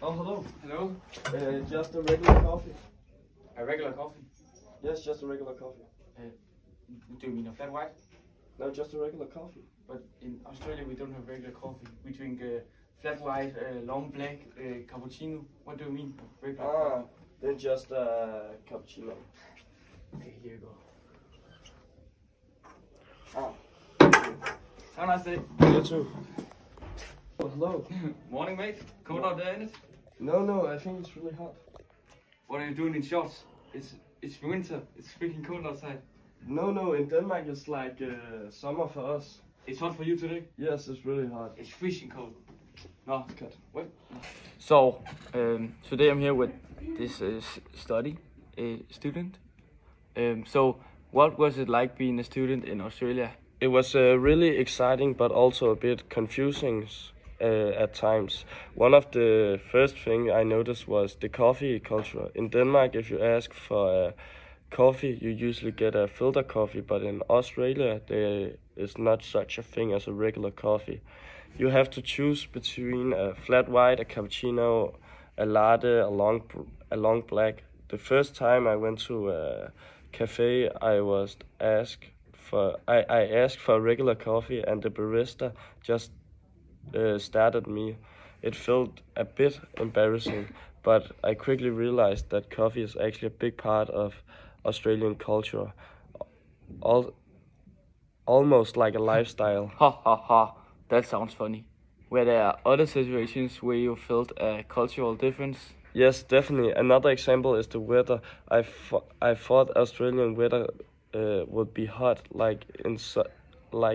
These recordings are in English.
Oh, hello. Hello? Just a regular coffee. A regular coffee? Yes, just a regular coffee. Do you mean a flat white? No, just a regular coffee. But in Australia we don't have regular coffee. We drink flat white, long black, cappuccino. What do you mean regular coffee? Then just a cappuccino. Okay, here you go. Have a nice day. You too. Oh, hello. Morning, mate. Cold out there, ain't it? No, I think it's really hot. What are you doing in shorts? It's winter. It's freaking cold outside. No, in Denmark it's like summer for us. It's hot for you today? Yes, it's really hot. It's freezing cold. No, Cut. what? So, today I'm here with this student. So, what was it like being a student in Australia? It was really exciting, but also a bit confusing at times. One of the first things I noticed was the coffee culture. In Denmark, if you ask for coffee, you usually get a filter coffee, but in Australia, there is not such a thing as a regular coffee. You have to choose between a flat white, a cappuccino, a latte, a long black. The first time I went to a cafe, I asked for a regular coffee, and the barista just stared at me. It felt a bit embarrassing, but I quickly realized that coffee is actually a big part of Australian culture, almost like a lifestyle. Ha ha ha, that sounds funny. Were there other situations where you felt a cultural difference? Yes, definitely. Another example is the weather. I thought Australian weather would be hot, like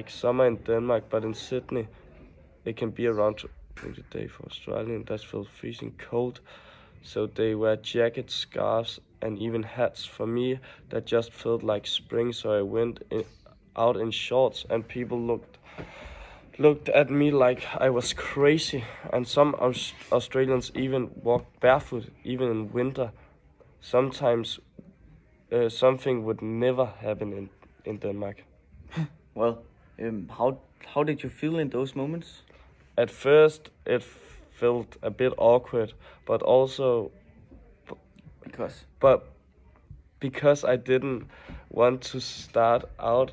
summer in Denmark, but in Sydney it can be around 20 days for Australian. That felt freezing cold, so they wear jackets, scarves, and even hats. For me, that just felt like spring, so I went out in shorts, and people looked at me like I was crazy. And some Australians even walked barefoot, even in winter. Sometimes something would never happen in Denmark. Well, how did you feel in those moments? At first, it felt a bit awkward, but also because I didn't want to start out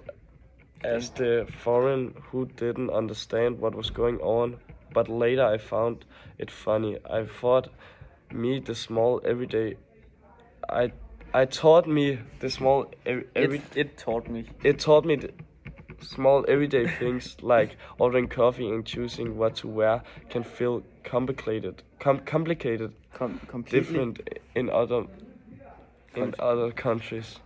as the foreign who didn't understand what was going on. But later I found it funny. I thought me the small everyday. It taught me the small everyday things like ordering coffee and choosing what to wear can feel complicated, different in other countries.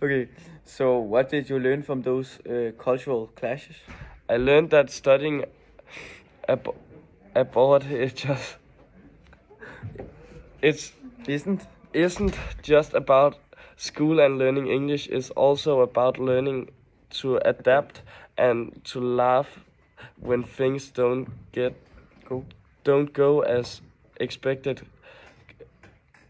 Okay, so what did you learn from those cultural clashes? I learned that studying abroad isn't just about school and learning English. It's also about learning to adapt and to laugh when things don't go as expected.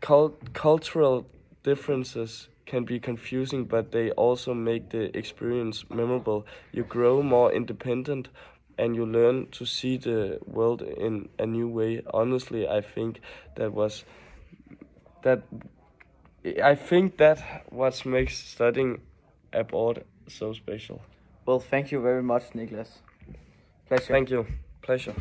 Cultural differences can be confusing, but they also make the experience memorable. You grow more independent, and you learn to see the world in a new way. Honestly, I think that what makes studying abroad so special. Well, thank you very much, Niklas. Pleasure. Thank you. Pleasure.